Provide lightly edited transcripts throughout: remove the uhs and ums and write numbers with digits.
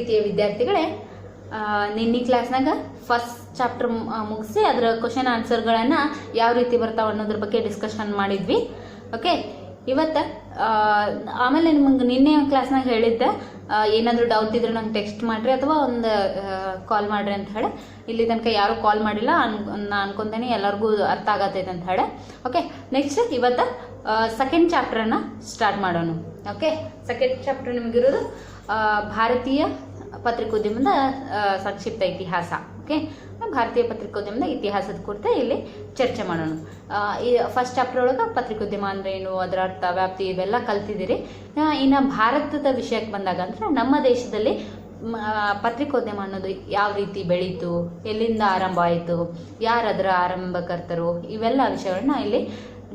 ಪ್ರೀತಿಯ ವಿದ್ಯಾರ್ಥಿಗಳೇ, ನಿನ್ನೆ ಕ್ಲಾಸ್ನಾಗ ಫಸ್ಟ್ ಚಾಪ್ಟರ್ ಮುಗಿಸಿ ಅದರ ಕ್ವಶನ್ ಆನ್ಸರ್ಗಳನ್ನು ಯಾವ ರೀತಿ ಬರ್ತಾವೆ ಅನ್ನೋದ್ರ ಬಗ್ಗೆ ಡಿಸ್ಕಷನ್ ಮಾಡಿದ್ವಿ. ಓಕೆ, ಇವತ್ತು ಆಮೇಲೆ ನಿಮಗೆ ನಿನ್ನೆ ಕ್ಲಾಸ್ನಾಗ ಹೇಳಿದ್ದೆ ಏನಾದರೂ ಡೌಟ್ ಇದ್ರೆ ನಂಗೆ ಟೆಕ್ಸ್ಟ್ ಮಾಡಿರಿ ಅಥವಾ ಒಂದು ಕಾಲ್ ಮಾಡಿರಿ ಅಂತ ಹೇಳಿ. ಇಲ್ಲಿ ತನಕ ಯಾರೂ ಕಾಲ್ ಮಾಡಿಲ್ಲ, ನಾನು ಅನ್ಕೊಂತೇನೆ ಎಲ್ಲರಿಗೂ ಅರ್ಥ ಆಗತ್ತೈತೆ ಅಂತ ಹೇಳಿ. ಓಕೆ, ನೆಕ್ಸ್ಟ್ ಇವತ್ತು ಸೆಕೆಂಡ್ ಚಾಪ್ಟರನ್ನು ಸ್ಟಾರ್ಟ್ ಮಾಡೋಣ. ಓಕೆ, ಸೆಕೆಂಡ್ ಚಾಪ್ಟರ್ ನಿಮಗಿರೋದು ಭಾರತೀಯ ಪತ್ರಿಕೋದ್ಯಮದ ಸಂಕ್ಷಿಪ್ತ ಇತಿಹಾಸ. ಓಕೆ, ಭಾರತೀಯ ಪತ್ರಿಕೋದ್ಯಮದ ಇತಿಹಾಸದ ಕುರಿತು ಇಲ್ಲಿ ಚರ್ಚೆ ಮಾಡೋಣ. ಈ ಫಸ್ಟ್ ಚಾಪ್ಟರ್ ಒಳಗೆ ಪತ್ರಿಕೋದ್ಯಮ ಅಂದ್ರೆ ಏನು, ಅದರ ಅರ್ಥ, ವ್ಯಾಪ್ತಿ ಇವೆಲ್ಲ ಕಲ್ತಿದ್ದೀರಿ. ಇನ್ನು ಭಾರತದ ವಿಷಯಕ್ಕೆ ಬಂದಾಗ ಅಂದ್ರೆ ನಮ್ಮ ದೇಶದಲ್ಲಿ ಪತ್ರಿಕೋದ್ಯಮ ಅನ್ನೋದು ಯಾವ ರೀತಿ ಬೆಳೀತು, ಎಲ್ಲಿಂದ ಆರಂಭ ಆಯಿತು, ಯಾರು ಅದರ ಆರಂಭಕರ್ತರು, ಇವೆಲ್ಲ ವಿಷಯಗಳನ್ನ ಇಲ್ಲಿ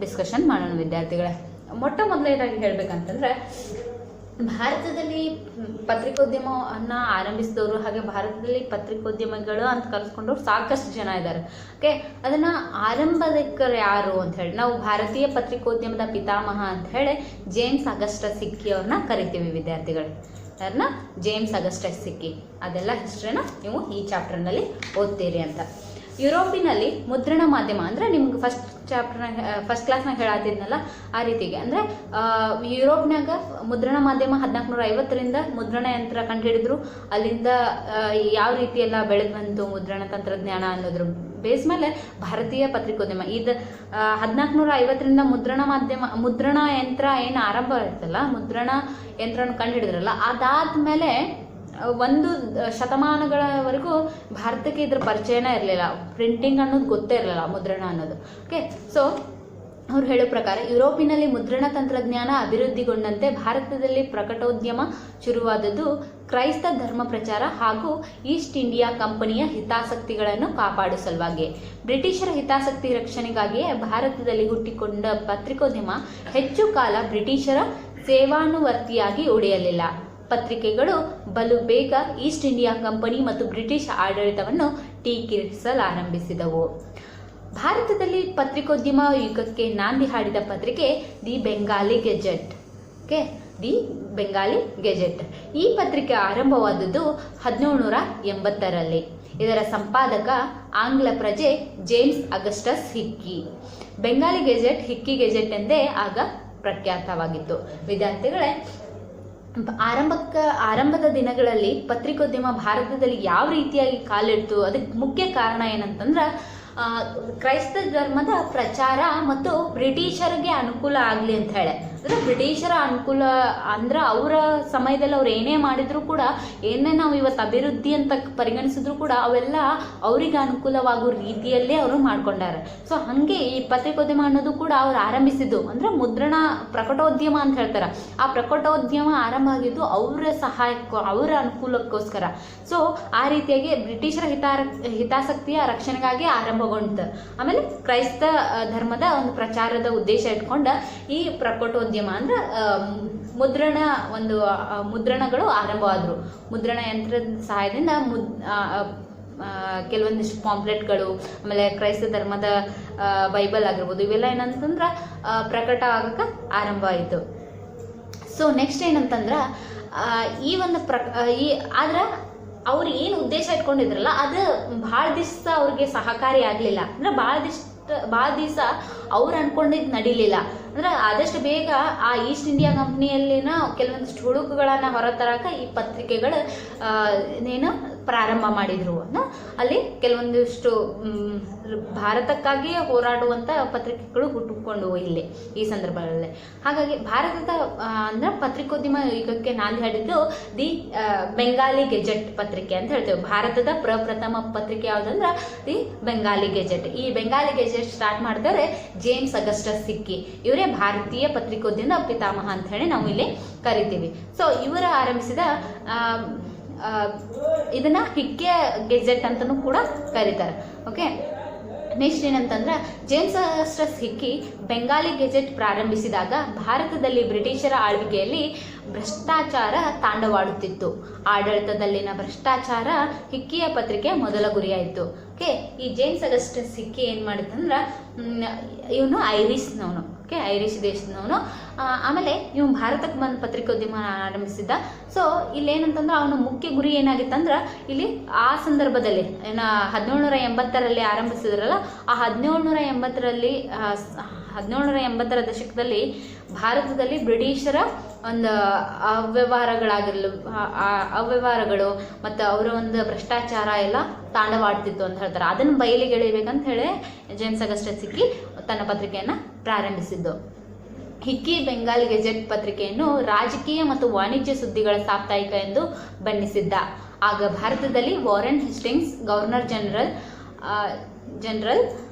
ಡಿಸ್ಕಷನ್ ಮಾಡೋಣ ವಿದ್ಯಾರ್ಥಿಗಳೇ. ಮೊಟ್ಟ ಮೊದಲನೇದಾಗಿ ಹೇಳ್ಬೇಕಂತಂದ್ರೆ ಭಾರತದಲ್ಲಿ ಪತ್ರಿಕೋದ್ಯಮವನ್ನು ಆರಂಭಿಸಿದವರು ಹಾಗೆ ಭಾರತದಲ್ಲಿ ಪತ್ರಿಕೋದ್ಯಮಿಗಳು ಅಂತ ಕರೆಸ್ಕೊಂಡವ್ರು ಸಾಕಷ್ಟು ಜನ ಇದ್ದಾರೆ. ಓಕೆ, ಅದನ್ನು ಆರಂಭಕರು ಯಾರು ಅಂತ ಹೇಳಿ ನಾವು ಭಾರತೀಯ ಪತ್ರಿಕೋದ್ಯಮದ ಪಿತಾಮಹ ಅಂತ ಹೇಳಿ ಜೇಮ್ಸ್ ಅಗಸ್ಟಸ್ ಹಿಕ್ಕಿ ಅವ್ರನ್ನ ಕರಿತೀವಿ ವಿದ್ಯಾರ್ಥಿಗಳು. ಯಾರನ್ನ? James Augustus Hicky. ಅದೆಲ್ಲ ಹಿಸ್ಟ್ರಿನ ನೀವು ಈ ಚಾಪ್ಟರ್ನಲ್ಲಿ ಓದ್ತೀರಿ ಅಂತ. ಯುರೋಪಿನಲ್ಲಿ ಮುದ್ರಣ ಮಾಧ್ಯಮ ಅಂದರೆ ನಿಮ್ಗೆ ಫಸ್ಟ್ ಕ್ಲಾಸ್ನಾಗ ಹೇಳತ್ತಿದ್ನಲ್ಲ ಆ ರೀತಿಗೆ ಅಂದರೆ ಯುರೋಪ್ನಾಗ ಮುದ್ರಣ ಮಾಧ್ಯಮ 1450ರಿಂದ ಮುದ್ರಣ ಯಂತ್ರ ಕಂಡುಹಿಡಿದ್ರು. ಅಲ್ಲಿಂದ ಯಾವ ರೀತಿ ಎಲ್ಲ ಬೆಳೆದು ಬಂತು ಮುದ್ರಣ ತಂತ್ರಜ್ಞಾನ ಅನ್ನೋದ್ರ ಬೇಸ್ ಮೇಲೆ ಭಾರತೀಯ ಪತ್ರಿಕೋದ್ಯಮ ಇದು 1450ರಿಂದ ಮುದ್ರಣ ಯಂತ್ರ ಏನು ಆರಂಭ ಇರ್ತಲ್ಲ, ಮುದ್ರಣ ಯಂತ್ರನ ಕಂಡುಹಿಡಿದ್ರಲ್ಲ, ಅದಾದ್ಮೇಲೆ ಒಂದು ಶತಮಾನಗಳವರೆಗೂ ಭಾರತಕ್ಕೆ ಇದ್ರ ಪರಿಚಯನೇ ಇರಲಿಲ್ಲ. ಪ್ರಿಂಟಿಂಗ್ ಅನ್ನೋದು ಗೊತ್ತೇ ಇರಲಿಲ್ಲ, ಮುದ್ರಣ ಅನ್ನೋದು. ಓಕೆ, ಸೊ ಅವ್ರು ಹೇಳೋ ಪ್ರಕಾರ ಯುರೋಪಿನಲ್ಲಿ ಮುದ್ರಣ ತಂತ್ರಜ್ಞಾನ ಅಭಿವೃದ್ಧಿಗೊಂಡಂತೆ ಭಾರತದಲ್ಲಿ ಪ್ರಕಟೋದ್ಯಮ ಶುರುವಾದದ್ದು ಕ್ರೈಸ್ತ ಧರ್ಮ ಪ್ರಚಾರ ಹಾಗೂ ಈಸ್ಟ್ ಇಂಡಿಯಾ ಕಂಪನಿಯ ಹಿತಾಸಕ್ತಿಗಳನ್ನು ಕಾಪಾಡುವ ಸಲುವಾಗಿ. ಬ್ರಿಟಿಷರ ಹಿತಾಸಕ್ತಿ ರಕ್ಷಣೆಗಾಗಿಯೇ ಭಾರತದಲ್ಲಿ ಹುಟ್ಟಿಕೊಂಡ ಪತ್ರಿಕೋದ್ಯಮ ಹೆಚ್ಚು ಕಾಲ ಬ್ರಿಟಿಷರ ಸೇವಾನುವರ್ತಿಯಾಗಿ ಉಳಿಯಲಿಲ್ಲ. ಪತ್ರಿಕೆಗಳು ಬಲು ಬೇಗ ಈಸ್ಟ್ ಇಂಡಿಯಾ ಕಂಪನಿ ಮತ್ತು ಬ್ರಿಟಿಷ್ ಆಡಳಿತವನ್ನು ಟೀಕಿಸಲಾರಂಭಿಸಿದವು. ಭಾರತದಲ್ಲಿ ಪತ್ರಿಕೋದ್ಯಮ ಯುಗಕ್ಕೆ ನಾಂದಿ ಹಾಡಿದ ಪತ್ರಿಕೆ the Bengali gazette. Okay, the Bengali gazette. ಈ ಪತ್ರಿಕೆ ಆರಂಭವಾದದ್ದು 1780ರಲ್ಲಿ. ಇದರ ಸಂಪಾದಕ ಆಂಗ್ಲ ಪ್ರಜೆ James Augustus Hicky. Bengali gazette Hicky gazette ಎಂದೇ ಆಗ ಪ್ರಖ್ಯಾತವಾಗಿತ್ತು. ವಿದ್ಯಾರ್ಥಿಗಳೇ, ಆರಂಭದ ದಿನಗಳಲ್ಲಿ ಪತ್ರಿಕೋದ್ಯಮ ಭಾರತದಲ್ಲಿ ಯಾವ ರೀತಿಯಾಗಿ ಕಾಲಿಡ್ತು, ಅದಕ್ಕೆ ಮುಖ್ಯ ಕಾರಣ ಏನಂತಂದ್ರೆ ಕ್ರೈಸ್ತ ಧರ್ಮದ ಪ್ರಚಾರ ಮತ್ತು ಬ್ರಿಟಿಷರಿಗೆ ಅನುಕೂಲ ಆಗಲಿ ಅಂತ ಹೇಳಿ. ಅಂದರೆ ಬ್ರಿಟಿಷರ ಅನುಕೂಲ ಅಂದ್ರೆ ಅವರ ಸಮಯದಲ್ಲಿ ಅವ್ರು ಏನೇ ಮಾಡಿದ್ರು ಕೂಡ, ಏನೇ ನಾವು ಇವತ್ತು ಅಭಿವೃದ್ಧಿ ಅಂತ ಪರಿಗಣಿಸಿದ್ರು ಕೂಡ ಅವೆಲ್ಲ ಅವರಿಗೆ ಅನುಕೂಲವಾಗೋ ರೀತಿಯಲ್ಲೇ ಅವರು ಮಾಡ್ಕೊಂಡಾರೆ. ಸೊ ಹಾಗೆ ಈ ಪತ್ರಿಕೋದ್ಯಮ ಅನ್ನೋದು ಕೂಡ ಅವ್ರು ಆರಂಭಿಸಿದ್ದು ಅಂದರೆ ಮುದ್ರಣ ಪ್ರಕಟೋದ್ಯಮ ಅಂತ ಹೇಳ್ತಾರೆ. ಆ ಪ್ರಕಟೋದ್ಯಮ ಆರಂಭ ಆಗಿದ್ದು ಅವರ ಸಹಾಯಕ್ಕೂ ಅವರ ಅನುಕೂಲಕ್ಕೋಸ್ಕರ. ಸೊ ಆ ರೀತಿಯಾಗಿ ಬ್ರಿಟಿಷರ ಹಿತಾಸಕ್ತಿಯ ರಕ್ಷಣೆಗಾಗಿ ಆರಂಭಗೊಂಡಿತು. ಆಮೇಲೆ ಕ್ರೈಸ್ತ ಧರ್ಮದ ಒಂದು ಪ್ರಚಾರದ ಉದ್ದೇಶ ಇಟ್ಕೊಂಡು ಈ ಪ್ರಕಟೋದ್ಯಮ ಅಂದ್ರೆ ಮುದ್ರಣಗಳು ಆರಂಭವಾದರು. ಮುದ್ರಣ ಯಂತ್ರದ ಸಹಾಯದಿಂದ ಕೆಲವೊಂದಿಷ್ಟು ಪಾಂಪ್ಲೆಟ್ಗಳು, ಆಮೇಲೆ ಕ್ರೈಸ್ತ ಧರ್ಮದ ಬೈಬಲ್ ಆಗಿರ್ಬೋದು, ಇವೆಲ್ಲ ಏನಂತಂದ್ರೆ ಪ್ರಕಟ ಆಗಕ್ಕೆ ಆರಂಭ ಆಯಿತು. ಸೊ ನೆಕ್ಸ್ಟ್ ಏನಂತಂದ್ರೆ ಈ ಒಂದು ಆದ್ರೆ ಅವ್ರು ಏನು ಉದ್ದೇಶ ಇಟ್ಕೊಂಡಿದ್ರಲ್ಲ ಅದು ಭಾಳ ದಿವಸ ಅವ್ರಿಗೆ ಸಹಕಾರಿ ಆಗಲಿಲ್ಲ. ಅಂದ್ರೆ ಭಾಳ ದಿವಸ ಅವ್ರು ಅನ್ಕೊಂಡಿದ್ದು ನಡೀಲಿಲ್ಲ. ಅಂದ್ರೆ ಆದಷ್ಟು ಬೇಗ ಆ ಈಸ್ಟ್ ಇಂಡಿಯಾ ಕಂಪ್ನಿಯಲ್ಲಿನ ಕೆಲವೊಂದಿಷ್ಟು ಹುಡುಕುಗಳನ್ನು ಹೊರತರಕ ಈ ಪತ್ರಿಕೆಗಳು ಪ್ರಾರಂಭ ಮಾಡಿದ್ರು. ಅಲ್ಲಿ ಕೆಲವೊಂದಿಷ್ಟು ಭಾರತಕ್ಕಾಗಿಯೇ ಹೋರಾಡುವಂಥ ಪತ್ರಿಕೆಗಳು ಹುಟ್ಟುಕೊಂಡು ಇಲ್ಲಿ ಈ ಸಂದರ್ಭಗಳಲ್ಲಿ. ಹಾಗಾಗಿ ಭಾರತದ ಅಂದ್ರೆ ಪತ್ರಿಕೋದ್ಯಮ ಯುಗಕ್ಕೆ ನಾಂದಿ ಹಾಡಿದ್ದು ದಿ ಬೆಂಗಾಲಿ ಗೆಜೆಟ್ ಪತ್ರಿಕೆ ಅಂತ ಹೇಳ್ತೇವೆ. ಭಾರತದ ಪ್ರಪ್ರಥಮ ಪತ್ರಿಕೆ ಯಾವುದಂದ್ರೆ ದಿ ಬೆಂಗಾಲಿ ಗೆಜೆಟ್. ಈ ಬೆಂಗಾಲಿ ಗೆಜೆಟ್ ಸ್ಟಾರ್ಟ್ ಮಾಡಿದವರೆ ಜೇಮ್ಸ್ ಅಗಸ್ಟಸ್ ಹಿಕ್ಕಿ. ಇವರೇ ಭಾರತೀಯ ಪತ್ರಿಕೋದ್ಯಮದ ಪಿತಾಮಹ ಅಂತ ಹೇಳಿ ನಾವು ಇಲ್ಲಿ ಕರಿತೀವಿ. ಸೊ ಇವರು ಆರಂಭಿಸಿದ ಇದನ್ನ ಹಿಕ್ಕೆ ಗೆಜೆಟ್ ಅಂತಲೂ ಕೂಡ ಕರೀತಾರೆ. ಓಕೆ, ನೆಕ್ಸ್ಟ್ ಏನಂತಂದ್ರೆ James Augustus Hicky Bengali gazette ಪ್ರಾರಂಭಿಸಿದಾಗ ಭಾರತದಲ್ಲಿ ಬ್ರಿಟಿಷರ ಆಳ್ವಿಕೆಯಲ್ಲಿ ಭ್ರಷ್ಟಾಚಾರ ತಾಂಡವಾಡುತ್ತಿತ್ತು. ಆಡಳಿತದಲ್ಲಿನ ಭ್ರಷ್ಟಾಚಾರ ಹಿಕ್ಕಿಯ ಪತ್ರಿಕೆ ಮೊದಲ ಗುರಿಯಾಯಿತು. ಓಕೆ, ಈ ಜೇಮ್ಸ್ ಅಗಸ್ಟಸ್ ಹಿಕ್ಕಿ ಏನು ಮಾಡಿದಂದ್ರೆ ಇವನು ಐರಿಷ್ನವನು. Okay, Irish ದೇಶದವನು. ಆಮೇಲೆ ಇವ್ ಭಾರತಕ್ಕೆ ಬಂದು ಪತ್ರಿಕೋದ್ಯಮ ಆರಂಭಿಸಿದ್ದ. ಸೊ ಇಲ್ಲೇನಂತಂದ್ರೆ ಅವನ ಮುಖ್ಯ ಗುರಿ ಏನಾಗಿತ್ತಂದ್ರೆ ಇಲ್ಲಿ ಆ ಸಂದರ್ಭದಲ್ಲಿ 1780ರಲ್ಲಿ ಆರಂಭಿಸಿದ್ರಲ್ಲ, ಆ 1780ರ ದಶಕದಲ್ಲಿ ಭಾರತದಲ್ಲಿ ಬ್ರಿಟಿಷರ ಒಂದು ಅವ್ಯವಹಾರಗಳು ಮತ್ತು ಅವರ ಒಂದು ಭ್ರಷ್ಟಾಚಾರ ಎಲ್ಲ ತಾಂಡವಾಡ್ತಿತ್ತು ಅಂತ ಹೇಳ್ತಾರೆ. ಅದನ್ನು ಬಯಲಿಗೆಳಿಬೇಕಂತ ಹೇಳಿ ಜೇಮ್ಸ್ ಅಗಸ್ಟಸ್ ಹಿಕ್ಕಿ ತನ್ನ ಪತ್ರಿಕೆಯನ್ನು ಪ್ರಾರಂಭಿಸಿದ್ದು. ಹಿಕ್ಕಿ ಬೆಂಗಾಲ್ ಗೆಜೆಟ್ ಪತ್ರಿಕೆಯನ್ನು ರಾಜಕೀಯ ಮತ್ತು ವಾಣಿಜ್ಯ ಸುದ್ದಿಗಳ ಸಾಪ್ತಾಹಿಕ ಎಂದು ಬಣ್ಣಿಸಿದ್ದ. ಆಗ ಭಾರತದಲ್ಲಿ ವಾರೆನ್ ಹೇಸ್ಟಿಂಗ್ಸ್ ಗವರ್ನರ್ ಜನರಲ್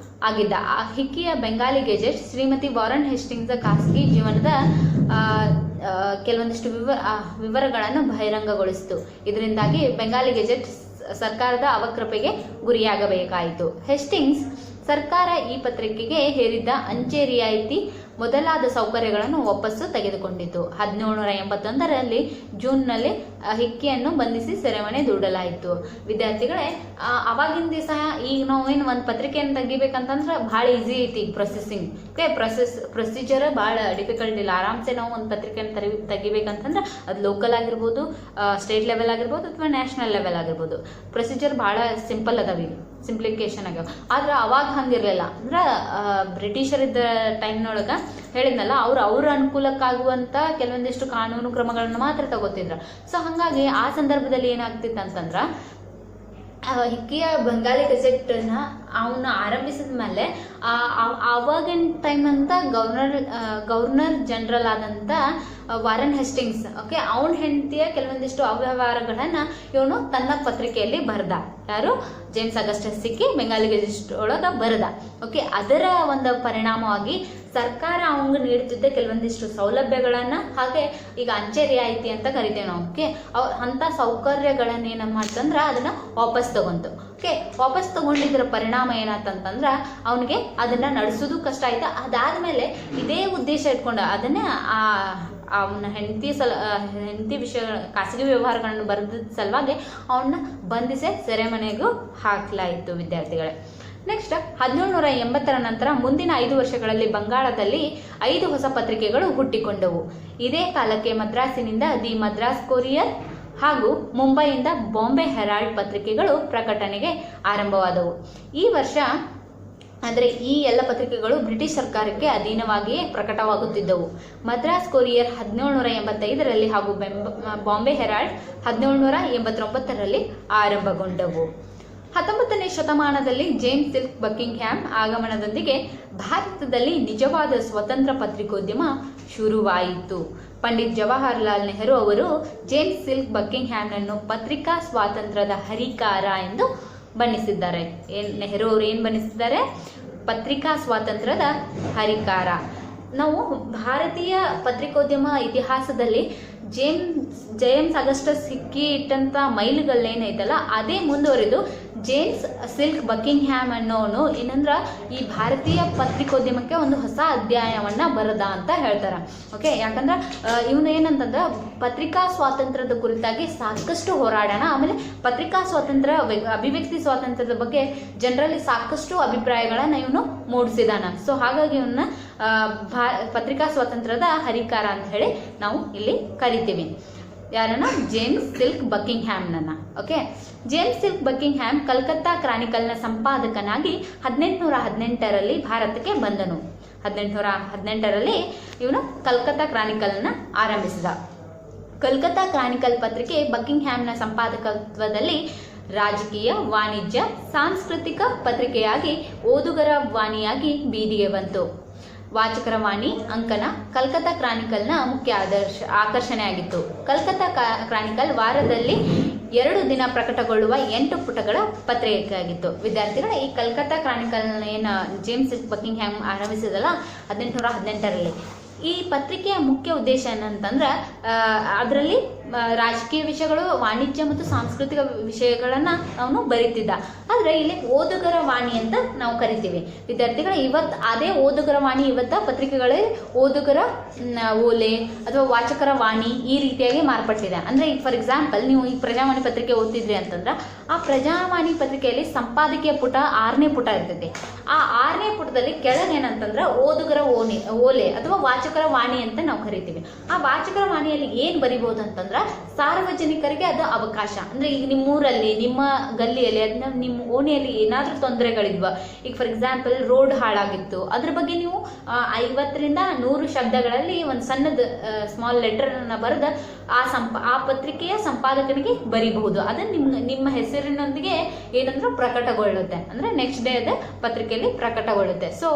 ಆಗಿದ್ದ. ಹಿಕ್ಕಿಯ Bengali gazette Shrimati Warren Hastings ಖಾಸಗಿ ಜೀವನದ ಕೆಲವೊಂದಿಷ್ಟು ವಿವರಗಳನ್ನು ಬಹಿರಂಗಗೊಳಿಸಿತು. ಇದರಿಂದಾಗಿ ಬೆಂಗಾಲಿ ಗೆಜೆಟ್ ಸರ್ಕಾರದ ಅವಕೃಪೆಗೆ ಗುರಿಯಾಗಬೇಕಾಯಿತು. ಹೇಸ್ಟಿಂಗ್ಸ್ ಸರ್ಕಾರ ಈ ಪತ್ರಿಕೆಗೆ ಹೇರಿದ್ದ ಅಂಚೆ ರಿಯಾಯಿತಿ ಮೊದಲಾದ ಸೌಕರ್ಯಗಳನ್ನು ವಾಪಸ್ಸು ತೆಗೆದುಕೊಂಡಿತು. 1781ರಲ್ಲಿ ಜೂನ್ನಲ್ಲಿ ಹಿಕ್ಕಿಯನ್ನು ಬಂಧಿಸಿ ಸೆರೆಮನೆ ದೂಡಲಾಯಿತು. ವಿದ್ಯಾರ್ಥಿಗಳೇ, ಅವಾಗಿನ ದಿವಸ ಈಗ ನಾವೇನು ಒಂದು ಪತ್ರಿಕೆಯನ್ನು ತೆಗಿಬೇಕಂತಂದ್ರೆ ಭಾಳ ಈಸಿ ಐತಿ ಪ್ರೊಸೆಸಿಂಗ್. ಓಕೆ, ಪ್ರೊಸೀಜರ್ ಭಾಳ ಡಿಫಿಕಲ್ಟ್ ಇಲ್ಲ. ಆರಾಮ್ಸೆ ನಾವು ಒಂದು ಪತ್ರಿಕೆಯನ್ನು ತೆಗಿಬೇಕಂತಂದ್ರೆ ಅದು ಲೋಕಲ್ ಆಗಿರ್ಬೋದು, ಸ್ಟೇಟ್ ಲೆವೆಲ್ ಆಗಿರ್ಬೋದು ಅಥವಾ ನ್ಯಾಷನಲ್ ಲೆವೆಲ್ ಆಗಿರ್ಬೋದು. ಪ್ರೊಸೀಜರ್ ಭಾಳ ಸಿಂಪಲ್ ಅದಾವ, ಈಗ ಸಿಂಪ್ಲಿಫಿಕೇಶನ್ ಆಗ್ಯಾವ. ಆದ್ರೆ ಅವಾಗ ಹಂಗಿರಲಿಲ್ಲ. ಅಂದ್ರೆ ಬ್ರಿಟಿಷರಿದ್ದ ಟೈಮ್ನೊಳಗೆ ಹೇಳಿದ್ನಲ್ಲ, ಅವ್ರ ಅನುಕೂಲಕ್ಕಾಗುವಂಥ ಕೆಲವೊಂದಿಷ್ಟು ಕಾನೂನು ಕ್ರಮಗಳನ್ನು ಮಾತ್ರ ತಗೋತಿದ್ರು. ಸೊ ಹಾಗಾಗಿ ಆ ಸಂದರ್ಭದಲ್ಲಿ ಏನಾಗ್ತಿತ್ತು ಅಂತಂದ್ರೆ, ಹಿಕ್ಕಿಯ ಬೆಂಗಾಲಿ ಗೆಜೆಟ್ನ ಅವನ್ನ ಆರಂಭಿಸಿದ ಮೇಲೆ ಆವಾಗಿನ ಟೈಮ್ ಅಂತ ಗವರ್ನರ್ ಜನರಲ್ ಆದಂಥ ವಾರೆನ್ ಹೇಸ್ಟಿಂಗ್ಸ್, ಓಕೆ, ಅವನ ಹೆಂಡತಿಯ ಕೆಲವೊಂದಿಷ್ಟು ಅವ್ಯವಹಾರಗಳನ್ನು ಇವನು ತನ್ನ ಪತ್ರಿಕೆಯಲ್ಲಿ ಬರೆದ. ಯಾರು? James Augustus Hicky Bengali gazette ಒಳಗೆ ಬರೆದ. ಓಕೆ, ಅದರ ಒಂದು ಪರಿಣಾಮವಾಗಿ ಸರ್ಕಾರ ಅವಂಗೆ ನೀಡುತ್ತಿದ್ದ ಕೆಲವೊಂದಿಷ್ಟು ಸೌಲಭ್ಯಗಳನ್ನು, ಹಾಗೆ ಈಗ ಅಂಚೆ ರಿಯಾಯಿತಿ ಅಂತ ಕರಿತೇವೆ ನಾವು, ಓಕೆ, ಅಂಥ ಸೌಕರ್ಯಗಳನ್ನು ಏನಮ್ಮ ಮಾಡ್ತಂದ್ರೆ ಅದನ್ನು ವಾಪಸ್ ತಗೊಂತು. ಓಕೆ, ವಾಪಸ್ ತಗೊಂಡಿದ್ದರ ಪರಿಣಾಮ ಏನಾಯ್ತಂತಂದ್ರೆ ಅವನಿಗೆ ಅದನ್ನು ನಡೆಸೋದು ಕಷ್ಟ ಆಯ್ತು. ಅದಾದಮೇಲೆ ಇದೇ ಉದ್ದೇಶ ಇಟ್ಕೊಂಡು ಅದನ್ನೇ ಅವನ ಹೆಂಡತಿ ವಿಷಯಗಳ ಖಾಸಗಿ ವ್ಯವಹಾರಗಳನ್ನು ಬರೆದ ಸಲುವಾಗಿ ಅವನ್ನ ಬಂಧಿಸಿ ಸೆರೆಮನೆಗೂ ಹಾಕಲಾಯಿತು. ವಿದ್ಯಾರ್ಥಿಗಳೇ, ನೆಕ್ಸ್ಟ್ 1780ರ ನಂತರ ಮುಂದಿನ 5 ವರ್ಷಗಳಲ್ಲಿ ಬಂಗಾಳದಲ್ಲಿ 5 ಹೊಸ ಪತ್ರಿಕೆಗಳು ಹುಟ್ಟಿಕೊಂಡವು. ಇದೇ ಕಾಲಕ್ಕೆ ಮದ್ರಾಸಿನಿಂದ ದಿ ಮದ್ರಾಸ್ ಕೊರಿಯರ್ ಹಾಗೂ ಮುಂಬೈಯಿಂದ ಬಾಂಬೆ ಹೆರಾಲ್ಡ್ ಪತ್ರಿಕೆಗಳು ಪ್ರಕಟಣೆಗೆ ಆರಂಭವಾದವು. ಈ ವರ್ಷ ಅಂದರೆ ಈ ಎಲ್ಲ ಪತ್ರಿಕೆಗಳು ಬ್ರಿಟಿಷ್ ಸರ್ಕಾರಕ್ಕೆ ಅಧೀನವಾಗಿಯೇ ಪ್ರಕಟವಾಗುತ್ತಿದ್ದವು. ಮದ್ರಾಸ್ ಕೊರಿಯರ್ 1785ರಲ್ಲಿ ಹಾಗೂ ಬಾಂಬೆ ಹೆರಾಲ್ಡ್ 1789ರಲ್ಲಿ ಆರಂಭಗೊಂಡವು. 19ನೇ ಶತಮಾನದಲ್ಲಿ ಜೇಮ್ಸ್ ಸಿಲ್ಕ್ ಬಕಿಂಗ್ಹ್ಯಾಮ್ ಆಗಮನದೊಂದಿಗೆ ಭಾರತದಲ್ಲಿ ನಿಜವಾದ ಸ್ವತಂತ್ರ ಪತ್ರಿಕೋದ್ಯಮ ಶುರುವಾಯಿತು. ಪಂಡಿತ್ ಜವಾಹರ್ಲಾಲ್ ನೆಹರು ಅವರು ಜೇಮ್ಸ್ ಸಿಲ್ಕ್ ಬಕಿಂಗ್ಹ್ಯಾಮ್ನನ್ನು ಪತ್ರಿಕಾ ಸ್ವಾತಂತ್ರ್ಯದ ಹರಿಕಾರ ಎಂದು ಬಣ್ಣಿಸಿದ್ದಾರೆ. ನೆಹರು ಅವರು ಏನು ಬಣ್ಣಿಸಿದ್ದಾರೆ? ಪತ್ರಿಕಾ ಸ್ವಾತಂತ್ರ್ಯದ ಹರಿಕಾರ. ನಾವು ಭಾರತೀಯ ಪತ್ರಿಕೋದ್ಯಮ ಇತಿಹಾಸದಲ್ಲಿ ಜೇಮ್ಸ್ ಅಗಸ್ಟಸ್ ಹಿಕ್ಕಿ ಇಟ್ಟಂಥ ಮೈಲುಗಳೇನೈತಲ್ಲ ಅದೇ ಮುಂದುವರಿದು ಜೇಮ್ಸ್ ಸಿಲ್ಕ್ ಬಕಿಂಗ್ಹ್ಯಾಮ್ ಅನ್ನೋನು ಏನಂದ್ರೆ ಈ ಭಾರತೀಯ ಪತ್ರಿಕೋದ್ಯಮಕ್ಕೆ ಒಂದು ಹೊಸ ಅಧ್ಯಾಯವನ್ನು ಬರದ ಅಂತ ಹೇಳ್ತಾರೆ. ಓಕೆ, ಯಾಕಂದ್ರೆ ಇವನು ಏನಂತಂದ್ರೆ ಪತ್ರಿಕಾ ಸ್ವಾತಂತ್ರ್ಯದ ಕುರಿತಾಗಿ ಸಾಕಷ್ಟು ಹೋರಾಡೋಣ, ಆಮೇಲೆ ಪತ್ರಿಕಾ ಸ್ವಾತಂತ್ರ್ಯ, ಅಭಿವ್ಯಕ್ತಿ ಸ್ವಾತಂತ್ರ್ಯದ ಬಗ್ಗೆ ಜನರಲ್ಲಿ ಸಾಕಷ್ಟು ಅಭಿಪ್ರಾಯಗಳನ್ನು ಇವನು ಮೂಡಿಸಿದಾನ. ಸೊ ಹಾಗಾಗಿ ಇವನ್ನ ಪತ್ರಿಕಾ ಸ್ವಾತಂತ್ರ್ಯದ ಹರಿಕಾರ ಅಂತ ಹೇಳಿ ನಾವು ಇಲ್ಲಿ ಕರಿತೀವಿ. ಯಾರನ್ನ? ಜೇಮ್ಸ್ ಸಿಲ್ಕ್ ಬಕಿಂಗ್ಹ್ಯಾಮ್ನನ್ನ. Okay, James Silk Buckingham Calcutta ಕ್ರಾನಿಕಲ್ನ ಸಂಪಾದಕನಾಗಿ 1818ರಲ್ಲಿ ಭಾರತಕ್ಕೆ ಬಂದನು. 1818ರಲ್ಲಿ ಇವನು ಕಲ್ಕತ್ತಾ ಕ್ರಾನಿಕಲ್ನ ಆರಂಭಿಸಿದ. ಕಲ್ಕತ್ತಾ ಕ್ರಾನಿಕಲ್ ಪತ್ರಿಕೆ ಬಕಿಂಗ್ಹ್ಯಾಮ್ನ ಸಂಪಾದಕತ್ವದಲ್ಲಿ ರಾಜಕೀಯ, ವಾಣಿಜ್ಯ, ಸಾಂಸ್ಕೃತಿಕ ಪತ್ರಿಕೆಯಾಗಿ ಓದುಗರ ವಾಣಿಯಾಗಿ ಬೀದಿಗೆ ಬಂತು. ವಾಚಕರ ವಾಣಿ ಅಂಕನ ಕಲ್ಕತ್ತಾ ಕ್ರಾನಿಕಲ್ನ ಮುಖ್ಯ ಆಕರ್ಷಣೆಯಾಗಿತ್ತು. ಕಲ್ಕತ್ತಾ ಕ್ರಾನಿಕಲ್ ವಾರದಲ್ಲಿ 2 ದಿನ ಪ್ರಕಟಗೊಳ್ಳುವ 8 ಪುಟಗಳ ಪತ್ರಿಕೆಯಾಗಿತ್ತು. ವಿದ್ಯಾರ್ಥಿಗಳ ಈ ಕಲ್ಕತ್ತಾ ಕ್ರಾನಿಕಲ್ನ ಏನು ಜೇಮ್ಸ್ ಬಕಿಂಗ್ಹ್ಯಾಮ್ ಆರಂಭಿಸಿದಲ್ಲ 1818ರಲ್ಲಿ, ಈ ಪತ್ರಿಕೆಯ ಮುಖ್ಯ ಉದ್ದೇಶ ಏನಂತಂದ್ರೆ ಅದರಲ್ಲಿ ರಾಜಕೀಯ ವಿಷಯಗಳು, ವಾಣಿಜ್ಯ ಮತ್ತು ಸಾಂಸ್ಕೃತಿಕ ವಿಷಯಗಳನ್ನು ಅವನು ಬರೀತಿದ್ದ. ಆದರೆ ಇಲ್ಲಿ ಓದುಗರ ವಾಣಿ ಅಂತ ನಾವು ಕರಿತೀವಿ. ವಿದ್ಯಾರ್ಥಿಗಳು ಇವತ್ತು ಅದೇ ಓದುಗರ ವಾಣಿ ಇವತ್ತು ಪತ್ರಿಕೆಗಳೇ ಓದುಗರ ಓಲೆ ಅಥವಾ ವಾಚಕರ ವಾಣಿ ಈ ರೀತಿಯಾಗಿ ಮಾರ್ಪಟ್ಟಿದೆ. ಅಂದರೆ ಈಗ ಫಾರ್ ಎಕ್ಸಾಂಪಲ್ ನೀವು ಈಗ ಪ್ರಜಾವಾಣಿ ಪತ್ರಿಕೆ ಓದ್ತಿದ್ರಿ ಅಂತಂದ್ರೆ ಆ ಪ್ರಜಾವಾಣಿ ಪತ್ರಿಕೆಯಲ್ಲಿ ಸಂಪಾದಕೀಯ ಪುಟ 6ನೇ ಪುಟ ಇರ್ತೈತಿ. ಆ 6ನೇ ಪುಟದಲ್ಲಿ ಕೆಳಗೆ ಏನಂತಂದ್ರೆ ಓದುಗರ ಓಲೆ ಅಥವಾ ವಾಚಕರ ವಾಣಿ ಅಂತ ನಾವು ಕರಿತೀವಿ. ಆ ವಾಚಕರ ವಾಣಿಯಲ್ಲಿ ಏನು ಬರಿಬಹುದು ಅಂತಂದ್ರೆ ಸಾರ್ವಜನಿಕರಿಗೆ ಅದು ಅವಕಾಶ. ಅಂದ್ರೆ ಈಗ ನಿಮ್ಮೂರಲ್ಲಿ, ನಿಮ್ಮ ಗಲ್ಲಿಯಲ್ಲಿ, ಅದನ್ನ ನಿಮ್ಮ ಓಣಿಯಲ್ಲಿ ಏನಾದ್ರೂ ತೊಂದರೆಗಳಿದ್ವ, ಈಗ ಫಾರ್ ಎಕ್ಸಾಂಪಲ್ ರೋಡ್ ಹಾಳಾಗಿತ್ತು, ಅದ್ರ ಬಗ್ಗೆ ನೀವು 50 ರಿಂದ 100 ಶಬ್ದಗಳಲ್ಲಿ ಒಂದು ಸಣ್ಣದ ಸ್ಮಾಲ್ ಲೆಟರ್ ಅನ್ನ ಬರೆದ ಆ ಪತ್ರಿಕೆಯ ಸಂಪಾದಕನಿಗೆ ಬರಿಬಹುದು. ಅದನ್ನ ನಿಮ್ಮ ಹೆಸರಿನೊಂದಿಗೆ ಏನಂದ್ರೆ ಪ್ರಕಟಗೊಳ್ಳುತ್ತೆ, ಅಂದ್ರೆ ನೆಕ್ಸ್ಟ್ ಡೇ ಅದ ಪತ್ರಿಕೆಯಲ್ಲಿ ಪ್ರಕಟಗೊಳ್ಳುತ್ತೆ. ಸೊ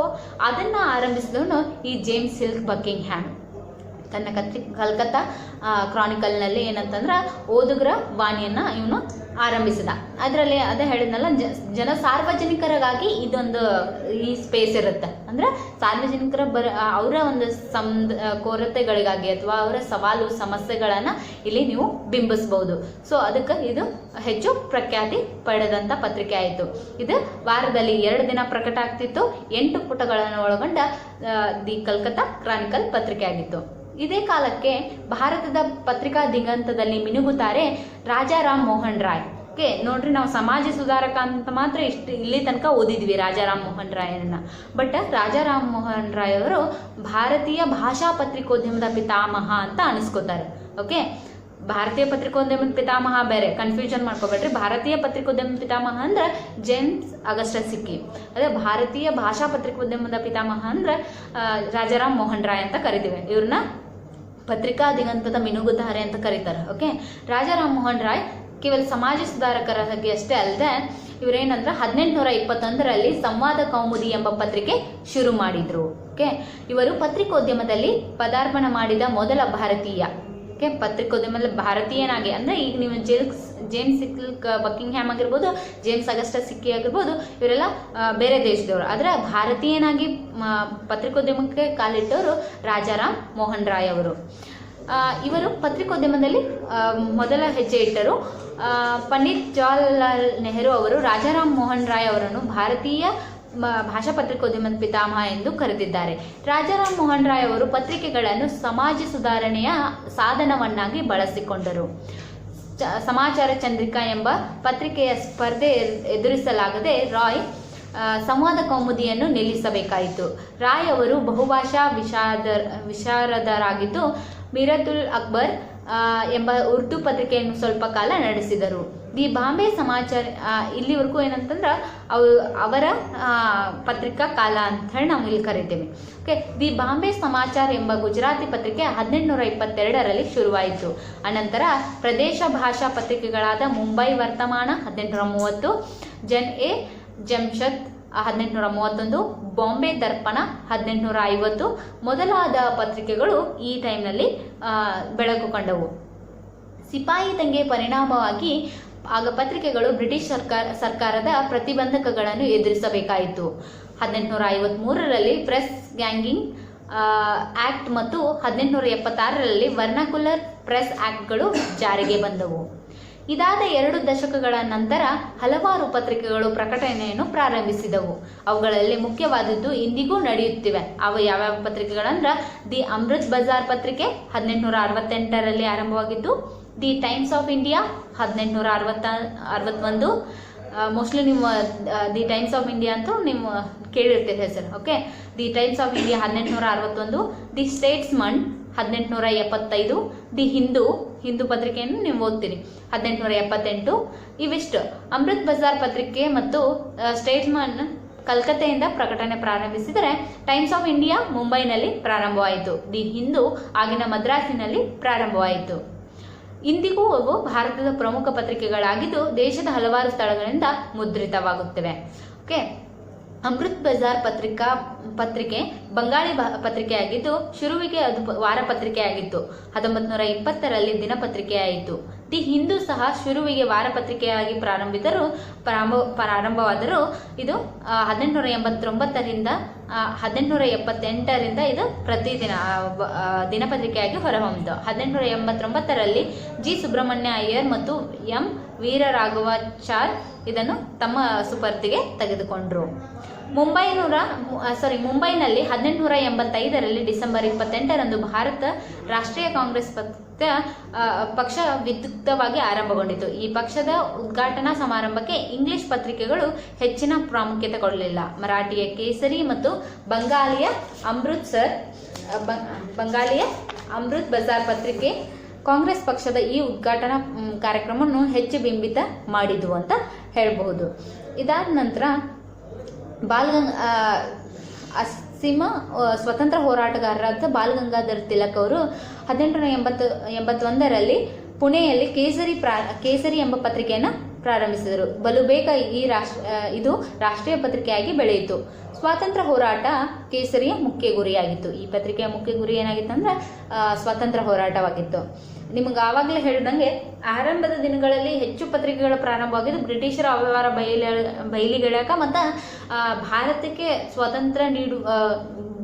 ಅದನ್ನ ಆರಂಭಿಸಿದವನು ಈ ಜೇಮ್ಸ್ ಹಿಲ್ ಬಕಿಂಗ್ಹ್ಯಾಮ್. ತನ್ನ ಕಲ್ಕತ್ತಾ ಕ್ರಾನಿಕಲ್ನಲ್ಲಿ ಏನಂತಂದ್ರೆ ಓದುಗರ ವಾಣಿಯನ್ನು ಇವನು ಆರಂಭಿಸಿದ. ಅದರಲ್ಲಿ ಅದೇ ಹೇಳಿದ್ನಲ್ಲ, ಸಾರ್ವಜನಿಕರಿಗಾಗಿ ಇದೊಂದು ಈ ಸ್ಪೇಸ್ ಇರುತ್ತೆ. ಅಂದ್ರೆ ಸಾರ್ವಜನಿಕರ ಅವರ ಒಂದು ಕೊರತೆಗಳಿಗಾಗಿ ಅಥವಾ ಅವರ ಸವಾಲು ಸಮಸ್ಯೆಗಳನ್ನು ಇಲ್ಲಿ ನೀವು ಬಿಂಬಿಸಬಹುದು. ಸೊ ಅದಕ್ಕೆ ಇದು ಹೆಚ್ಚು ಪ್ರಖ್ಯಾತಿ ಪಡೆದಂಥ ಪತ್ರಿಕೆ ಆಯಿತು. ಇದು ವಾರದಲ್ಲಿ 2 ದಿನ ಪ್ರಕಟ ಆಗ್ತಿತ್ತು. 8 ಪುಟಗಳನ್ನು ಒಳಗೊಂಡ ದಿ ಕಲ್ಕತ್ತಾ ಕ್ರಾನಿಕಲ್ ಪತ್ರಿಕೆ ಆಗಿತ್ತು. ಇದೇ ಕಾಲಕ್ಕೆ ಭಾರತದ ಪತ್ರಿಕಾ ದಿಗಂತದಲ್ಲಿ ಮಿನುಗುತ್ತಾರೆ ರಾಜಾರಾಮ್ ಮೋಹನ್ ರಾಯ್. ಓಕೆ, ನೋಡ್ರಿ, ನಾವು ಸಮಾಜ ಸುಧಾರಕ ಅಂತ ಮಾತ್ರ ಇಲ್ಲಿ ತನಕ ಓದಿದ್ವಿ ರಾಜಾರಾಮ್ ಮೋಹನ್ ರಾಯರನ್ನ. ಬಟ್ ರಾಜಾರಾಮ್ ಮೋಹನ್ ರಾಯ್ ಅವರು ಭಾರತೀಯ ಭಾಷಾ ಪತ್ರಿಕೋದ್ಯಮದ ಪಿತಾಮಹ ಅಂತ ಅನಿಸ್ಕೋತಾರೆ. ಓಕೆ, ಭಾರತೀಯ ಪತ್ರಿಕೋದ್ಯಮದ ಪಿತಾಮಹ ಬೇರೆ, ಕನ್ಫ್ಯೂಷನ್ ಮಾಡ್ಕೋಬೇಡ್ರಿ. ಭಾರತೀಯ ಪತ್ರಿಕೋದ್ಯಮದ ಪಿತಾಮಹ ಅಂದ್ರೆ ಜೇಮ್ಸ್ ಅಗಸ್ಟಸ್ ಸಿಕ್ಕಿ. ಅದೇ ಭಾರತೀಯ ಭಾಷಾ ಪತ್ರಿಕೋದ್ಯಮದ ಪಿತಾಮಹ ಅಂದ್ರೆ ರಾಜಾರಾಮ್ ಮೋಹನ್ ರಾಯ್ ಅಂತ ಕರಿತೀವಿ. ಇವ್ರನ್ನ ಪತ್ರಿಕಾ ದಿಗಂತದ ಮಿನುಗುತ್ತಾರೆ ಅಂತ ಕರೀತಾರೆ. ಓಕೆ, ರಾಜಾರಾಮ್ ಮೋಹನ್ ರಾಯ್ ಕೇವಲ ಸಮಾಜ ಸುಧಾರಕರಾಗಿ ಅಷ್ಟೇ ಅಲ್ಲದೆ ಇವರೇನಂದ್ರೆ 1821ರಲ್ಲಿ ಸಂವಾದ ಕೌಮುದಿ ಎಂಬ ಪತ್ರಿಕೆ ಶುರು ಮಾಡಿದ್ರು. ಓಕೆ, ಇವರು ಪತ್ರಿಕೋದ್ಯಮದಲ್ಲಿ ಪದಾರ್ಪಣೆ ಮಾಡಿದ ಮೊದಲ ಭಾರತೀಯ. ಓಕೆ, ಪತ್ರಿಕೋದ್ಯಮದಲ್ಲಿ ಭಾರತೀಯನಾಗಿ, ಅಂದರೆ ಈಗ ನೀವು ಜೇಮ್ಸ್ ಬಕಿಂಗ್ಹ್ಯಾಮ್ ಆಗಿರ್ಬೋದು, ಜೇಮ್ಸ್ ಅಗಸ್ಟಸ್ ಸಿಕ್ಕಿ ಆಗಿರ್ಬೋದು, ಇವರೆಲ್ಲ ಬೇರೆ ದೇಶದವರು. ಆದರೆ ಭಾರತೀಯನಾಗಿ ಪತ್ರಿಕೋದ್ಯಮಕ್ಕೆ ಕಾಲಿಟ್ಟವರು ರಾಜಾರಾಮ್ ಮೋಹನ್ ರಾಯ್ ಅವರು. ಇವರು ಪತ್ರಿಕೋದ್ಯಮದಲ್ಲಿ ಮೊದಲ ಹೆಜ್ಜೆ ಇಟ್ಟರು. ಪಂಡಿತ್ ಜವಾಹರ್ಲಾಲ್ ನೆಹರು ಅವರು ರಾಜಾರಾಮ್ ಮೋಹನ್ ರಾಯ್ ಅವರನ್ನು ಭಾರತೀಯ ಭಾಷಾ ಪತ್ರಿಕೋದ್ಯಮದ ಪಿತಾಮಹ ಎಂದು ಕರೆದಿದ್ದಾರೆ. ರಾಜಾರಾಮ್ ಮೋಹನ್ ರಾಯ್ ಅವರು ಪತ್ರಿಕೆಗಳನ್ನು ಸಮಾಜ ಸುಧಾರಣೆಯ ಸಾಧನವನ್ನಾಗಿ ಬಳಸಿಕೊಂಡರು. ಸಮಾಚಾರ ಚಂದ್ರಿಕಾ ಎಂಬ ಪತ್ರಿಕೆಯ ಸ್ಪರ್ಧೆ ಎದುರಿಸಲಾಗದೆ ರಾಯ್ ಸಂವಾದ ಕೌಮುದಿಯನ್ನು ನಿಲ್ಲಿಸಬೇಕಾಯಿತು. ರಾಯ್ ಅವರು ಬಹುಭಾಷಾ ವಿಶಾರದರಾಗಿದ್ದು ಮಿರತುಲ್ ಅಕ್ಬರ್ ಎಂಬ ಉರ್ದು ಪತ್ರಿಕೆಯನ್ನು ಸ್ವಲ್ಪ ಕಾಲ ನಡೆಸಿದರು. ದಿ ಬಾಂಬೆ ಸಮಾಚಾರ, ಇಲ್ಲಿವರೆಗೂ ಏನಂತಂದ್ರೆ ಅವರ ಪತ್ರಿಕಾ ಕಾಲ ಅಂತ ಹೇಳಿ ನಾವು ಇಲ್ಲಿ ಕರಿತೇವೆ. ಓಕೆ, ದಿ ಬಾಂಬೆ ಸಮಾಚಾರ ಎಂಬ ಗುಜರಾತಿ ಪತ್ರಿಕೆ 1822ರಲ್ಲಿ ಶುರುವಾಯಿತು. ಅನಂತರ ಪ್ರದೇಶ ಭಾಷಾ ಪತ್ರಿಕೆಗಳಾದ ಮುಂಬೈ ವರ್ತಮಾನ 1830, ಜನ್ ಎ ಜಮ್ಶದ್ 1831, ಬಾಂಬೆ ದರ್ಪಣ 1850 ಮೊದಲಾದ ಪತ್ರಿಕೆಗಳು ಈ ಟೈಮ್ನಲ್ಲಿ ಬೆಳಕು ಕಂಡವು. ಸಿಪಾಯಿ ದಂಗೆ ಪರಿಣಾಮವಾಗಿ ಆಗ ಪತ್ರಿಕೆಗಳು ಬ್ರಿಟಿಷ್ ಸರ್ಕಾರದ ಪ್ರತಿಬಂಧಕಗಳನ್ನು ಎದುರಿಸಬೇಕಾಯಿತು. 1853ರಲ್ಲಿ ಪ್ರೆಸ್ ಗ್ಯಾಂಗಿಂಗ್ ಆಕ್ಟ್ ಮತ್ತು 1876ರಲ್ಲಿ ವರ್ನಾಕ್ಯುಲರ್ ಪ್ರೆಸ್ ಆಕ್ಟ್ಗಳು ಜಾರಿಗೆ ಬಂದವು. ಇದಾದ 2 ದಶಕಗಳ ನಂತರ ಹಲವಾರು ಪತ್ರಿಕೆಗಳು ಪ್ರಕಟಣೆಯನ್ನು ಪ್ರಾರಂಭಿಸಿದವು. ಅವುಗಳಲ್ಲಿ ಮುಖ್ಯವಾದದ್ದು ಇಂದಿಗೂ ನಡೆಯುತ್ತಿವೆ. ಅವು ಯಾವ್ಯಾವ ಪತ್ರಿಕೆಗಳಂದ್ರೆ ದಿ ಅಮೃತ್ ಬಜಾರ್ ಪತ್ರಿಕೆ 1868ರಲ್ಲಿ ಆರಂಭವಾಗಿದ್ದು, the times of India 1861. Mostly ನೀವು ದಿ ಟೈಮ್ಸ್ ಆಫ್ ಇಂಡಿಯಾ ಅಂತೂ ನೀವು ಕೇಳಿರ್ತೀರಿ ಹೆಸರು. Okay, the times of India 1861, the statesman 1875, the Hindu ಪತ್ರಿಕೆಯನ್ನು ನೀವು ಓದ್ತೀರಿ 1878. ಇವಿಷ್ಟು. ಅಮೃತ್ ಬಜಾರ್ ಪತ್ರಿಕೆ ಮತ್ತು ಸ್ಟೇಟ್ಸ್ಮನ್ ಕಲ್ಕತ್ತೆಯಿಂದ ಪ್ರಕಟಣೆ ಪ್ರಾರಂಭಿಸಿದರೆ ಟೈಮ್ಸ್ ಆಫ್ ಇಂಡಿಯಾ ಮುಂಬೈನಲ್ಲಿ ಪ್ರಾರಂಭವಾಯಿತು. ದಿ ಹಿಂದೂ ಆಗಿನ ಮದ್ರಾಸಿನಲ್ಲಿ ಪ್ರಾರಂಭವಾಯಿತು. ಇಂದಿಗೂ ಅವು ಭಾರತದ ಪ್ರಮುಖ ಪತ್ರಿಕೆಗಳಾಗಿದ್ದು ದೇಶದ ಹಲವಾರು ಸ್ಥಳಗಳಿಂದ ಮುದ್ರಿತವಾಗುತ್ತವೆ. ಓಕೆ, ಅಮೃತ್ ಬಜಾರ್ ಪತ್ರಿಕೆ ಬಂಗಾಳಿ ಪತ್ರಿಕೆಯಾಗಿದ್ದು ಶುರುವಿಗೆ ಅದು ವಾರ ಪತ್ರಿಕೆಯಾಗಿತ್ತು. 1920ರಲ್ಲಿ ದಿನಪತ್ರಿಕೆಯಾಯಿತು. ದಿ ಹಿಂದೂ ಸಹ ಶುರುವಿಗೆ ವಾರಪತ್ರಿಕೆಯಾಗಿ ಪ್ರಾರಂಭವಾದರೂ ಇದು 1889ರಿಂದ 1878ರಿಂದ ಇದು ಪ್ರತಿದಿನ ದಿನಪತ್ರಿಕೆಯಾಗಿ ಹೊರಹೊಮ್ಮಿತು. 1889ರಲ್ಲಿ ಜಿ ಸುಬ್ರಹ್ಮಣ್ಯ ಅಯ್ಯರ್ ಮತ್ತು ಎಂ ವೀರರಾಘವಾಚಾರ್ ಇದನ್ನು ತಮ್ಮ ಸುಪರ್ದಿಗೆ ತೆಗೆದುಕೊಂಡರು. ಮುಂಬೈನಲ್ಲಿ 1885ರಲ್ಲಿ ಡಿಸೆಂಬರ್ 28ರಂದು ಭಾರತ ರಾಷ್ಟ್ರೀಯ ಕಾಂಗ್ರೆಸ್ ಪಕ್ಷ ವಿದ್ಯುಕ್ತವಾಗಿ ಆರಂಭಗೊಂಡಿತು. ಈ ಪಕ್ಷದ ಉದ್ಘಾಟನಾ ಸಮಾರಂಭಕ್ಕೆ ಇಂಗ್ಲಿಷ್ ಪತ್ರಿಕೆಗಳು ಹೆಚ್ಚಿನ ಪ್ರಾಮುಖ್ಯತೆ ಕೊಡಲಿಲ್ಲ. ಮರಾಠಿಯ ಕೇಸರಿ ಮತ್ತು ಬಂಗಾಳಿಯ ಅಮೃತ್ ಬಜಾರ್ ಪತ್ರಿಕೆ ಕಾಂಗ್ರೆಸ್ ಪಕ್ಷದ ಈ ಉದ್ಘಾಟನಾ ಕಾರ್ಯಕ್ರಮವನ್ನು ಹೆಚ್ಚು ಬಿಂಬಿತ ಮಾಡಿದ್ವು ಅಂತ ಹೇಳಬಹುದು. ಇದಾದ ನಂತರ ಅಸೀಮ ಸ್ವತಂತ್ರ ಹೋರಾಟಗಾರರಾದ ಬಾಲ್ ಗಂಗಾಧರ್ ತಿಲಕ್ ಅವರು 1881ರಲ್ಲಿ ಪುಣೆಯಲ್ಲಿ ಕೇಸರಿ ಎಂಬ ಪತ್ರಿಕೆಯನ್ನು ಪ್ರಾರಂಭಿಸಿದರು. ಬಲು ಬೇಗ ಇದು ರಾಷ್ಟ್ರೀಯ ಪತ್ರಿಕೆಯಾಗಿ ಬೆಳೆಯಿತು. ಸ್ವಾತಂತ್ರ್ಯ ಹೋರಾಟ ಕೇಸರಿಯ ಮುಖ್ಯ ಗುರಿಯಾಗಿತ್ತು. ಈ ಪತ್ರಿಕೆಯ ಮುಖ್ಯ ಗುರಿ ಏನಾಗಿತ್ತು ಅಂದ್ರೆ ಸ್ವಾತಂತ್ರ್ಯ ಹೋರಾಟವಾಗಿತ್ತು. ನಿಮಗೆ ಆವಾಗಲೇ ಹೇಳಿದಂಗೆ ಆರಂಭದ ದಿನಗಳಲ್ಲಿ ಹೆಚ್ಚು ಪತ್ರಿಕೆಗಳ ಪ್ರಾರಂಭವಾಗಿದ್ದು ಬ್ರಿಟಿಷರ ಅವ್ಯವಹಾರ ಬಯಲಿಗೆಳೆಯಕ ಮತ್ತು ಭಾರತಕ್ಕೆ ಸ್ವಾತಂತ್ರ್ಯ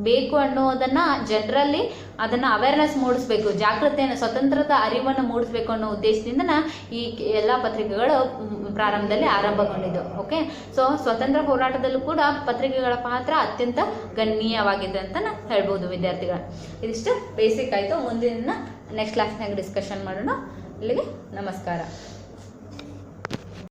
ಬೇಕು ಅನ್ನೋದನ್ನ ಜನರಲ್ಲಿ ಅದನ್ನು ಅವೇರ್ನೆಸ್ ಮೂಡಿಸ್ಬೇಕು, ಜಾಗೃತಿಯನ್ನು, ಸ್ವತಂತ್ರದ ಅರಿವನ್ನು ಮೂಡಿಸ್ಬೇಕು ಅನ್ನೋ ಉದ್ದೇಶದಿಂದ ಈ ಎಲ್ಲ ಪತ್ರಿಕೆಗಳು ಪ್ರಾರಂಭದಲ್ಲಿ ಆರಂಭಗೊಂಡಿದ್ದು. ಓಕೆ, ಸೊ ಸ್ವತಂತ್ರ ಹೋರಾಟದಲ್ಲೂ ಕೂಡ ಪತ್ರಿಕೆಗಳ ಪಾತ್ರ ಅತ್ಯಂತ ಗಣನೀಯವಾಗಿದೆ ಅಂತ ಹೇಳ್ಬೋದು ವಿದ್ಯಾರ್ಥಿಗಳ. ಇದಿಷ್ಟು ಬೇಸಿಕ್ ಆಯಿತು. ಮುಂದಿನ ನೆಕ್ಸ್ಟ್ ಕ್ಲಾಸ್ನಾಗ ಡಿಸ್ಕಷನ್ ಮಾಡೋಣ. ಇಲ್ಲಿಗೆ ನಮಸ್ಕಾರ.